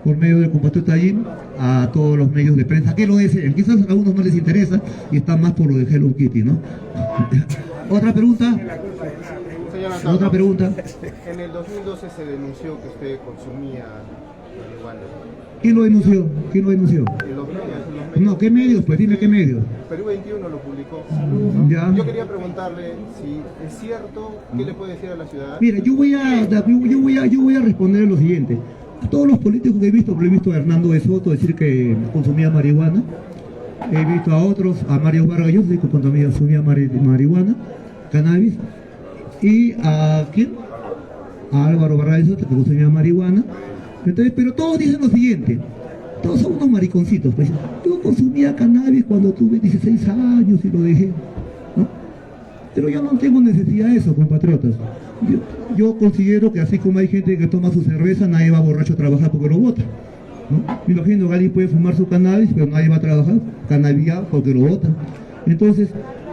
por medio del compatriota Jim a todos los medios de prensa que lo deseen. Quizás a algunos no les interesa y están más por lo de Hello Kitty, ¿no? ¿Otra pregunta? ¿Otra pregunta? En el 2012 se denunció que usted consumía marihuana. ¿Quién lo denunció? ¿Quién lo denunció? En los medios. No, ¿qué medios? Pues dime qué medios. Perú 21 lo publicó. Ya. Yo quería preguntarle si es cierto, ¿qué le puede decir a la ciudad? Mira, yo voy a responder lo siguiente. A todos los políticos que he visto a Hernando de Soto decir que consumía marihuana. He visto a otros, a Mario Vargas Llosa, que consumía marihuana, cannabis. Y a ¿quién? A Álvaro Vargas Llosa, que consumía marihuana. Entonces, pero todos dicen lo siguiente. Todos son unos mariconcitos, pues. Yo consumía cannabis cuando tuve 16 años y lo dejé, ¿no? Pero yo no tengo necesidad de eso, compatriotas. Yo considero que así como hay gente que toma su cerveza, nadie va borracho a trabajar porque lo bota, ¿no? Me imagino que alguien puede fumar su cannabis, pero nadie va a trabajar cannabiar porque lo bota. Entonces,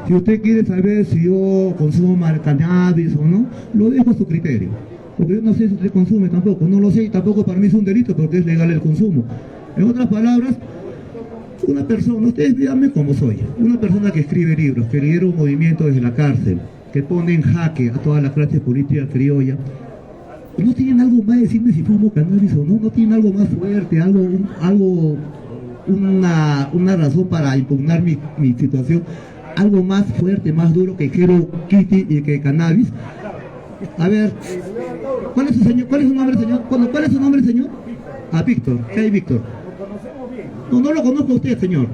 si usted quiere saber si yo consumo cannabis o no, lo dejo a su criterio. Porque yo no sé si se consume tampoco, no lo sé, y tampoco para mí es un delito porque es legal el consumo. En otras palabras, una persona, ustedes díganme cómo soy, una persona que escribe libros, que lidera un movimiento desde la cárcel, que pone en jaque a toda la clase política criolla, ¿no tienen algo más de decirme si fumo cannabis o no? ¿No tienen algo más fuerte, una razón para impugnar mi situación? Algo más fuerte, más duro que Hello Kitty y que cannabis. A ver, ¿cuál es su nombre, señor? ¿Cuál es su nombre, señor? Ah, Víctor. ¿Qué hay, Víctor? No lo conozco a usted, señor.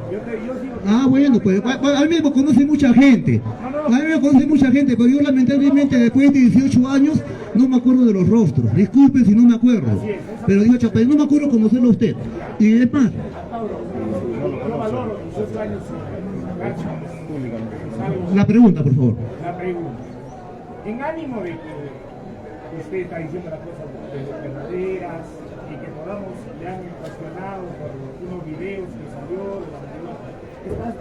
Ah, bueno, pues a mí me conoce mucha gente. A mí me conoce mucha gente, pero yo lamentablemente después de 18 años no me acuerdo de los rostros. Disculpen si no me acuerdo. Pero 18 años no me acuerdo conocerlo a usted. Y es más. La pregunta, por favor. La pregunta. En ánimo de que usted está diciendo las cosas verdaderas y que podamos, le han cuestionado por unos videos que salió de la marihuana,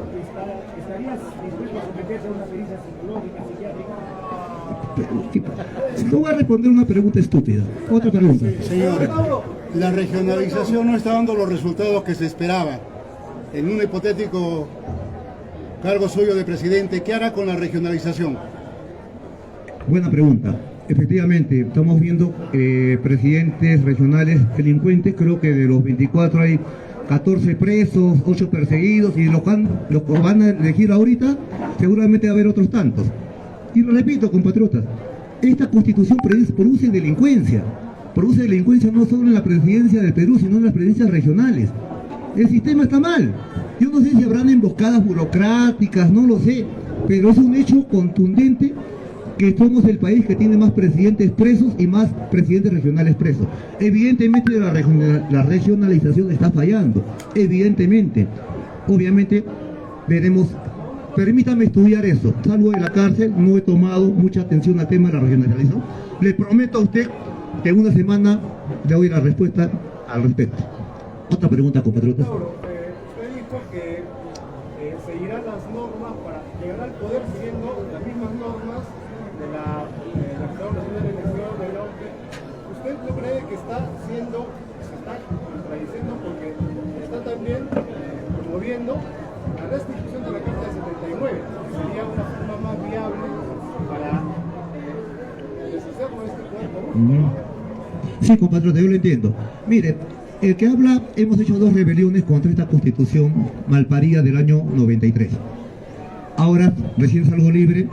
¿estarías dispuesto a someterse a una pericia psicológica, psiquiátrica? No voy a responder una pregunta estúpida. Otra pregunta. Señor, la regionalización no está dando los resultados que se esperaba. En un hipotético cargo suyo de presidente, ¿qué hará con la regionalización? Buena pregunta. Efectivamente, estamos viendo presidentes regionales delincuentes. Creo que de los 24 hay 14 presos, 8 perseguidos, y los que van a elegir ahorita seguramente va a haber otros tantos. Y lo repito, compatriotas, esta constitución produce delincuencia no solo en la presidencia del Perú, sino en las presidencias regionales. El sistema está mal. Yo no sé si habrán emboscadas burocráticas, no lo sé, pero es un hecho contundente que somos el país que tiene más presidentes presos y más presidentes regionales presos. Evidentemente la regionalización está fallando, evidentemente. Obviamente veremos, permítame estudiar eso. Salgo de la cárcel, no he tomado mucha atención al tema de la regionalización. Le prometo a usted que en una semana le doy la respuesta al respecto. Otra pregunta, compatriotas. Usted dijo que seguirán las normas para llegar al poder siguiendo las mismas normas de la Nacional de Elección del Norte. ¿Usted no cree que está contradiciendo porque está también promoviendo la restitución de la Carta de 79? Que sería una forma más viable para deshacerlo de este poder corrupto. Sí, compatriota, yo lo entiendo. Mire, el que habla, hemos hecho 2 rebeliones contra esta constitución malparida del año 93. Ahora recién salgo libre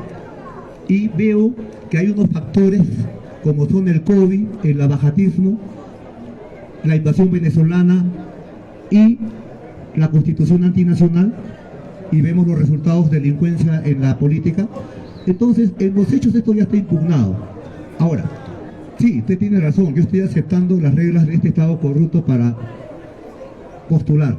y veo que hay unos factores como son el COVID, el abajatismo, la invasión venezolana y la constitución antinacional y vemos los resultados de delincuencia en la política. Entonces, en los hechos esto ya está impugnado. Ahora, sí, usted tiene razón, yo estoy aceptando las reglas de este Estado corrupto para postular.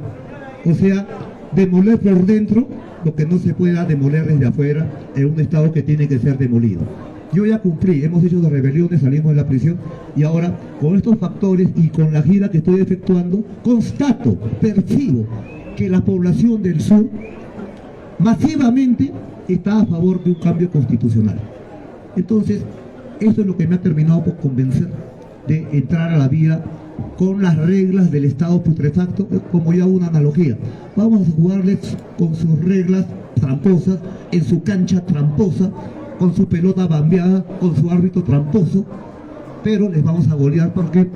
O sea, demoler por dentro lo que no se pueda demoler desde afuera en un Estado que tiene que ser demolido. Yo ya cumplí, hemos hecho dos rebeliones, salimos de la prisión y ahora con estos factores y con la gira que estoy efectuando, constato, percibo que la población del sur masivamente está a favor de un cambio constitucional. Entonces, esto es lo que me ha terminado por convencer de entrar a la vida con las reglas del Estado putrefacto, como ya una analogía. Vamos a jugarles con sus reglas tramposas, en su cancha tramposa, con su pelota bambeada, con su árbitro tramposo, pero les vamos a golear porque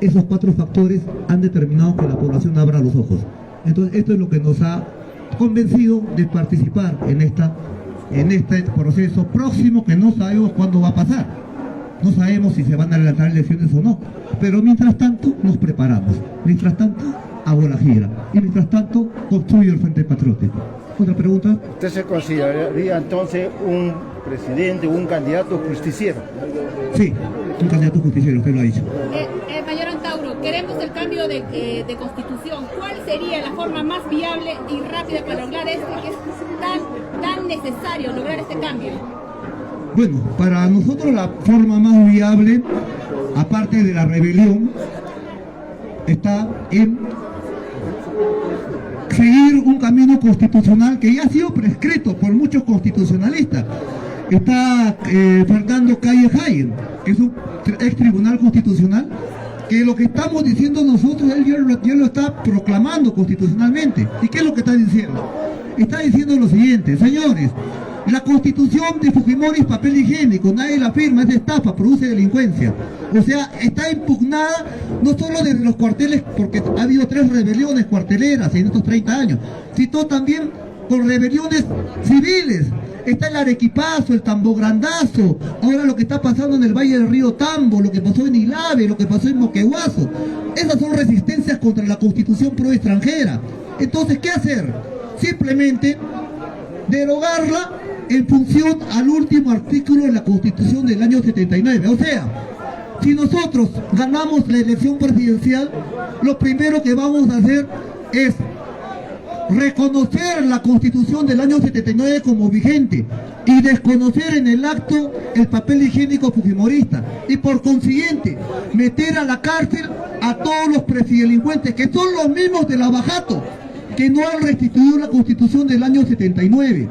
esos 4 factores han determinado que la población abra los ojos. Entonces, esto es lo que nos ha convencido de participar en este proceso próximo que no sabemos cuándo va a pasar. No sabemos si se van a adelantar elecciones o no, pero mientras tanto nos preparamos. Mientras tanto hago la gira y mientras tanto construyo el Frente Patriótico. ¿Otra pregunta? ¿Usted se consideraría entonces un presidente, un candidato justiciero? Sí, un candidato justiciero, usted lo ha dicho. Mayor Antauro, queremos el cambio de constitución. ¿Cuál sería la forma más viable y rápida para lograr que es tan necesario lograr este cambio? Bueno, para nosotros la forma más viable, aparte de la rebelión, está en seguir un camino constitucional que ya ha sido prescrito por muchos constitucionalistas. Está Fernando Calle Jaén, que es un ex tribunal constitucional, que lo que estamos diciendo nosotros, él ya lo está proclamando constitucionalmente. ¿Y qué es lo que está diciendo? Está diciendo lo siguiente: señores, la constitución de Fujimori es papel higiénico, nadie la firma, es de estafa, produce delincuencia. O sea, está impugnada no solo desde los cuarteles, porque ha habido 3 rebeliones cuarteleras en estos 30 años, sino también con rebeliones civiles. Está el Arequipazo, el Tambograndazo, ahora lo que está pasando en el Valle del Río Tambo, lo que pasó en Ilave, lo que pasó en Moquegüazo. Esas son resistencias contra la constitución pro extranjera. Entonces, ¿qué hacer? Simplemente derogarla en función al último artículo de la Constitución del año 79. O sea, si nosotros ganamos la elección presidencial, lo primero que vamos a hacer es reconocer la Constitución del año 79 como vigente y desconocer en el acto el papel higiénico fujimorista y por consiguiente meter a la cárcel a todos los presidelincuentes, que son los mismos de Lavajato, que no han restituido la Constitución del año 79.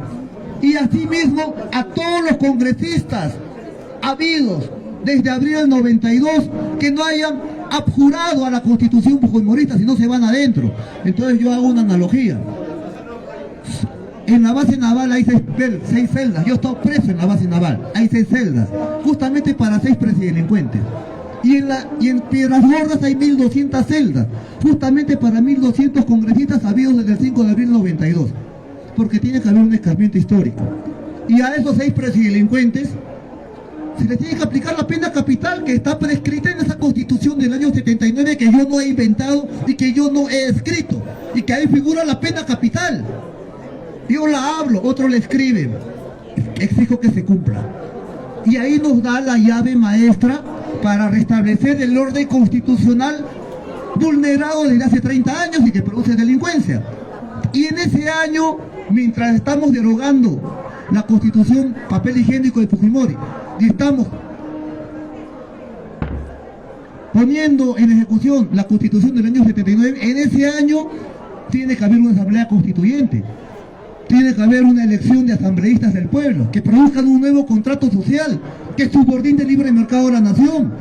Y asimismo a todos los congresistas habidos desde abril del 92 que no hayan abjurado a la Constitución fujimorista, si no se van adentro. Entonces yo hago una analogía. En la base naval hay 6 celdas. Yo he estado preso en la base naval. Hay 6 celdas, justamente para 6 presidelincuentes. Y en Piedras Gordas hay 1200 celdas, justamente para 1200 congresistas habidos desde el 5 de abril del 92. Porque tiene que haber un escarmiento histórico. Y a esos 6 presidelincuentes se les tiene que aplicar la pena capital que está prescrita en esa Constitución del año 79 que yo no he inventado y que yo no he escrito, y que ahí figura la pena capital. Yo la hablo, otro la escribe, exijo que se cumpla. Y ahí nos da la llave maestra para restablecer el orden constitucional vulnerado desde hace 30 años y que produce delincuencia. Y en ese año, mientras estamos derogando la Constitución papel higiénico de Fujimori y estamos poniendo en ejecución la Constitución del año 79, en ese año tiene que haber una asamblea constituyente, tiene que haber una elección de asambleístas del pueblo que produzcan un nuevo contrato social que subordine el libre mercado a la nación,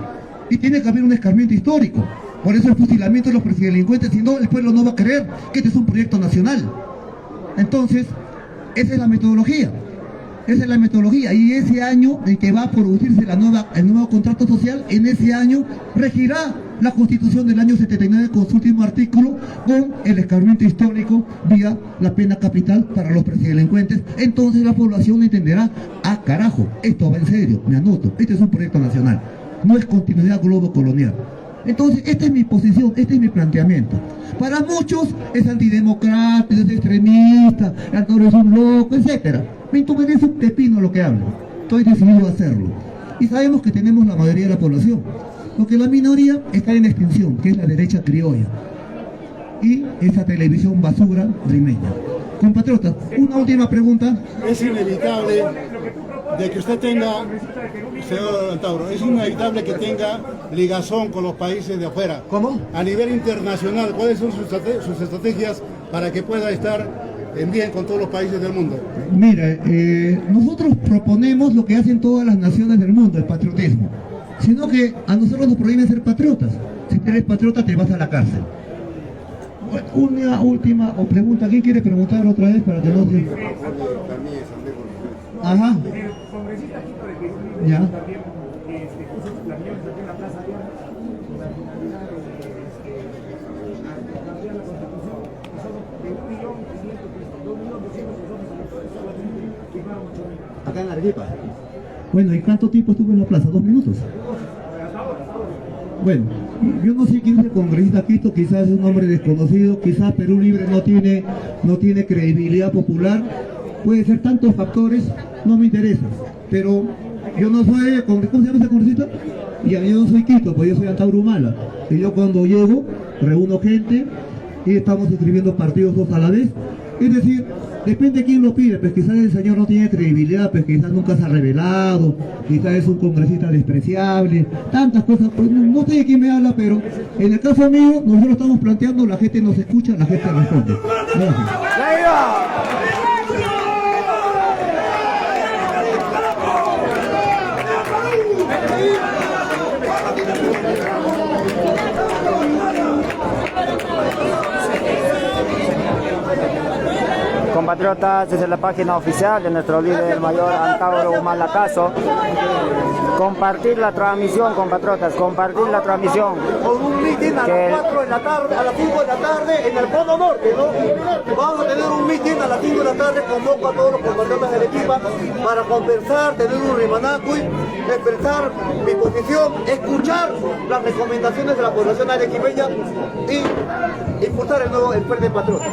y tiene que haber un escarmiento histórico. Por eso el fusilamiento de los presidelincuentes, si no, el pueblo no va a creer que este es un proyecto nacional. Entonces, esa es la metodología. Esa es la metodología. Y ese año en que va a producirse el nuevo contrato social, en ese año regirá la Constitución del año 79 con su último artículo, con el escarmiento histórico vía la pena capital para los presidelincuentes. Entonces la población entenderá: ah, carajo, esto va en serio, me anoto, este es un proyecto nacional, no es continuidad globo colonial. Entonces, esta es mi posición, este es mi planteamiento. Para muchos es antidemocrático, es extremista, Antauro es un loco, etc. Me interesa un pepino lo que hablo. Estoy decidido a hacerlo. Y sabemos que tenemos la mayoría de la población. Porque la minoría está en extinción, que es la derecha criolla. Y esa televisión basura limeña. Compatriotas, una última pregunta. Es inevitable de que usted tenga, señor Antauro, es inevitable que tenga ligazón con los países de afuera. ¿Cómo? A nivel internacional, ¿cuáles son sus estrategias para que pueda estar en bien con todos los países del mundo? Mira, nosotros proponemos lo que hacen todas las naciones del mundo, el patriotismo. Sino que a nosotros nos prohíben ser patriotas. Si eres patriota te vas a la cárcel. Una última pregunta. ¿Quién quiere preguntar otra vez para que no se... Ajá. Ya. Acá en Arequipa. Bueno, ¿y cuánto tiempo estuvo en la plaza? 2 minutos. Bueno, yo no sé quién es el congresista Quito, quizás es un hombre desconocido, quizás Perú Libre no tiene credibilidad popular, puede ser tantos factores, no me interesa, pero yo no soy, ¿cómo se llama ese congresista? Yo no soy Quito, pues yo soy Antauro Humala, y yo cuando llego, reúno gente, y estamos escribiendo partidos dos a la vez, es decir, depende de quién lo pide, pues quizás el señor no tiene credibilidad, pues quizás nunca se ha revelado, quizás es un congresista despreciable, tantas cosas, pues no sé de quién me habla, pero en el caso mío, nosotros estamos planteando, la gente nos escucha, la gente responde. Gracias. Compatriotas, desde la página oficial de nuestro líder, el mayor Antauro Humala Caso, compartir la transmisión, compatriotas, compartir la transmisión. Con un mitin a las 4 de la tarde, a las 5 de la tarde en el Cono Norte, ¿no? Vamos a tener un mitin a las 5 de la tarde, convoco a todos los compatriotas de Arequipa para conversar, tener un rimanacuy, expresar mi posición, escuchar las recomendaciones de la población arequipeña y impulsar el nuevo Frente Patriota.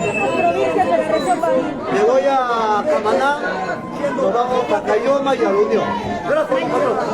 Me voy a Camaná, nos vamos a Cayoma y a la Unión. Gracias, compatriotas.